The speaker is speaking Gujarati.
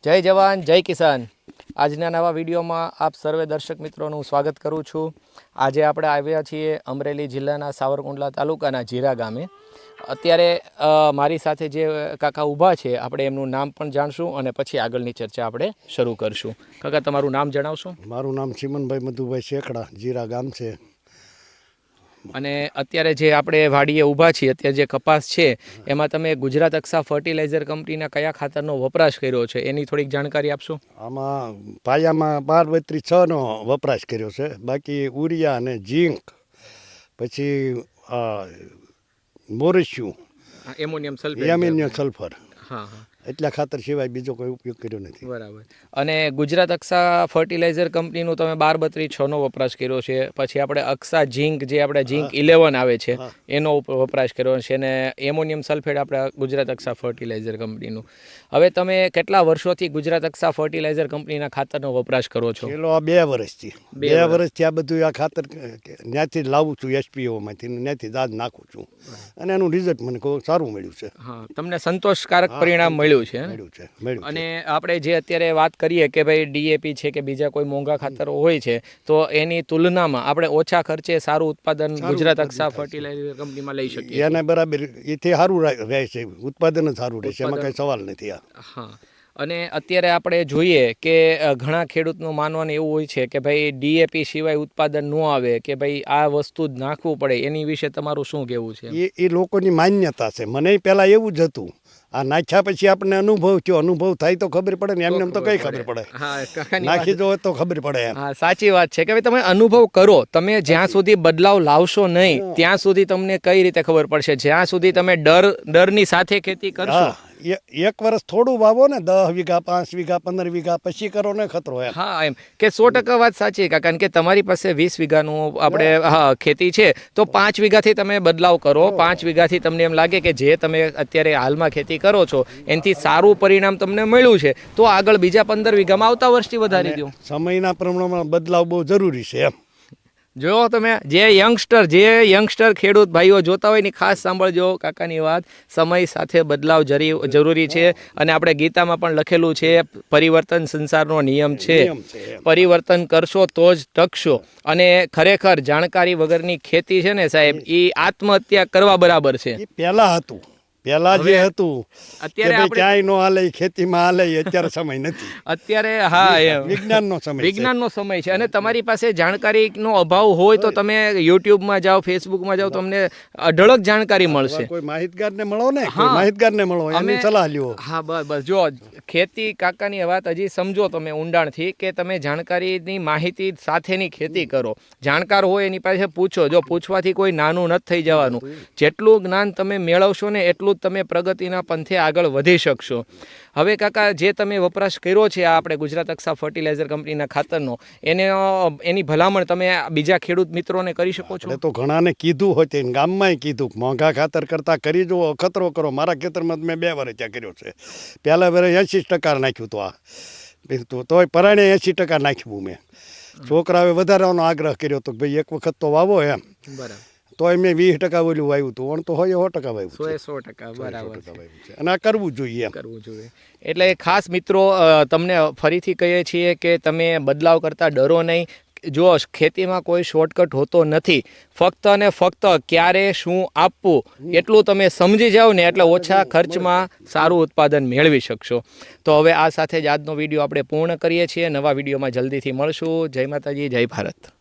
જય જવાન જય કિસાન। આજના નવા વિડીયોમાં આપ સર્વે દર્શક મિત્રોનું સ્વાગત કરું છું। આજે આપણે આવ્યા છીએ અમરેલી જિલ્લાના સાવરકુંડલા તાલુકાના જીરા ગામે। અત્યારે મારી સાથે જે કાકા ઊભા છે આપણે એમનું નામ પણ જાણશું અને પછી આગળની ચર્ચા આપણે શરૂ કરશું। કાકા તમારું નામ જણાવશો? મારું નામ ચીમનભાઈ મધુભાઈ શેખડા, જીરા ગામ છે। અને અત્યારે જે આપણે વાડીએ ઊભા છીએ અત્યારે જે કપાસ છે એમાં તમે ગુજરાત અક્ષા ફર્ટિલાઇઝર કંપનીના કયા ખાતરનો વપરાશ કર્યો છે એની થોડીક જાણકારી આપશો? આમાં પાયામાં 12-32-6નો વપરાશ કર્યો છે। બાકી ઉરિયા અને ઝીંક, પછી મોરેશિયમ, એમોનિયમ સલ્ફર, હા હા, એટલા ખાતર સિવાય બીજો કોઈ ઉપયોગ કર્યો નથી। બરાબર। અને ગુજરાત અક્ષા ફર્ટિલાઇઝર કંપનીનું તમે 12-32-6નો વપરાશ કર્યો છે, પછી આપણે અક્ષા ઝીંક જે આપણે ઝીંક 11 આવે છે એનો વપરાશ કર્યો છે, અને એમોનિયમ સલ્ફેટ આપણે ગુજરાત અક્ષા ફર્ટિલાઇઝર કંપનીનું। હવે તમે કેટલા વર્ષોથી ગુજરાત અક્ષા ફર્ટિલાઇઝર કંપનીના ખાતરનો વપરાશ કરો છો? પેલો આ 2 વર્ષથી આ બધું આ ખાતર ત્યાંથી જ લાવું છું, એસપીઓમાંથી ત્યાંથી જ નાખું છું અને એનું રિઝલ્ટ મને સારું મળ્યું છે। હા, તમને સંતોષકારક પરિણામ મળ્યું છે? અને આપણે જે અત્યારે વાત કરીએ કે ભાઈ ડીએપી છે કે બીજા કોઈ મોંઘા ખાતરો હોય છે તો એની તુલનામાં આપણે ઓછા ખર્ચે સારું ઉત્પાદન ગુજરાત અક્ષા ફર્ટિલાઇઝર કંપનીમાં લઈ શકીએ? એને બરાબર એથી સારું રહે છે, ઉત્પાદન જ સારું રહે છે, એમાં કંઈ સવાલ નથી। હા, અને અત્યારે આપણે જોઈએ કે ઘણા ખેડૂતનું માનવાનું એવું હોય છે કે ભાઈ ડીએપી સિવાય ઉત્પાદન ન આવે, કે ભાઈ આ વસ્તુ જ નાખવું પડે, એની વિશે તમારું શું કહેવું છે? એ લોકોની માન્યતા છે। મને પહેલાં એવું જ હતું, આ નાખ્યા પછી આપણને અનુભવ થયો, અનુભવ થાય તો ખબર પડે ને, એમને તો કઈ ખબર પડે? નાખી દો તો ખબર પડે। હા, સાચી વાત છે કે ભાઈ તમે અનુભવ કરો, તમે જ્યાં સુધી બદલાવ લાવશો નહીં ત્યાં સુધી તમને કઈ રીતે ખબર પડશે? જ્યાં સુધી તમે ડરની સાથે ખેતી કરશો, 1 વર્ષ થોડું વાવો ને, 10 વીઘા 5 વીઘા 15 વીઘા પછી કરો ને ખતરો એમ। હા, એમ કે 100% વાત સાચી કાકા, કારણ કે તમારી પાસે 20 વીઘાનું આપણે ખેતી છે તો 5 વીઘાથી તમે બદલાવ કરો, 5 વીઘાથી તમને એમ લાગે કે જે તમે અત્યારે હાલમાં ખેતી કરો છો એનાથી સારું પરિણામ તમને મળ્યું છે તો આગળ બીજા 15 વીઘામાં આવતા વર્ષથી વધારી દો। સમયના પ્રમાણમાં બદલાવ બહુ જરૂરી છે એમ। જો તમે જે યંગસ્ટર ખેડૂત ભાઈઓ જોતા હોય ને ખાસ સાંભળજો કાકાની વાત, સમય સાથે બદલાવ જરૂરી છે। અને આપણે ગીતામાં પણ લખેલું છે, પરિવર્તન સંસારનો નિયમ છે, પરિવર્તન કરશો તો જ ટકશો। અને ખરેખર જાણકારી વગરની ખેતી છે ને સાહેબ, એ આત્મહત્યા કરવા બરાબર છે। એ પહેલા હતું, પહેલા જે હતું અત્યારે ક્યાંય નો હાલે, ખેતીમાં હાલે, અત્યારે સમય નથી। અત્યારે હા, વિજ્ઞાનનો સમય છે અને તમારી પાસે જાણકારીનો અભાવ હોય તો તમે યુટ્યુબમાં જાઓ, ફેસબુકમાં જાઓ, તમને અઢળક જાણકારી મળશે। કોઈ માહિતગારને મળો ને, કોઈ માહિતગારને મળો, એની સલાહ લ્યો। હા, બસ જો ખેતી કાકાની વાત હજી સમજો તમે ઊંડાણથી, કે તમે જાણકારીની માહિતી સાથેની ખેતી કરો, જાણકાર હોય એની પાસે પૂછો। જો પૂછવાથી કોઈ નાનું નથી થઈ જવાનું, જેટલું જ્ઞાન તમે મેળવશો ને એટલું તમે પ્રગતિના પંથે આગળ વધી શકશો। હવે કાકા, જે તમે વપરાશ કર્યો છે આ આપણે ગુજરાત અક્ષા ફર્ટિલાઇઝર કંપનીના ખાતરનો, એની ભલામણ તમે બીજા ખેડૂત મિત્રોને કરી શકો છો? તો ઘણાને કીધું હોય, તે ગામમાંય કીધું, મોંઘા ખાતર કરતાં કરી જુઓ, અખતરો કરો। મારા ખેતરમાં મેં 2 વર્ષ ત્યાં કર્યો છે। પહેલા વર્ષે 80% નાખ્યું હતું, તોય પરાણે 80% નાખ્યું મેં। છોકરાઓએ વધારવાનો આગ્રહ કર્યો હતો કે ભાઈ એક વખત તો વાવો એમ, બરાબર, તોય મેં 20% ઓલું વાવ્યું હતું, ઓણ તો 100% વાવ્યું, 100%, બરાબર છે। અને આ કરવું જોઈએ, કરવું જોઈએ। એટલે ખાસ મિત્રો તમને ફરીથી કહીએ છીએ કે તમે બદલાવ કરતા ડરો નહીં। જો ખેતીમાં કોઈ શોર્ટકટ હોતો નથી, ફક્ત અને ફક્ત ક્યારે શું આપવું એટલું તમે સમજી જાઓ ને એટલે ઓછા ખર્ચમાં સારું ઉત્પાદન મેળવી શકશો। તો હવે આ સાથે જ આજનો વિડીયો આપણે પૂર્ણ કરીએ છીએ। નવા વિડીયોમાં જલ્દીથી મળશું। જય માતાજી, જય ભારત।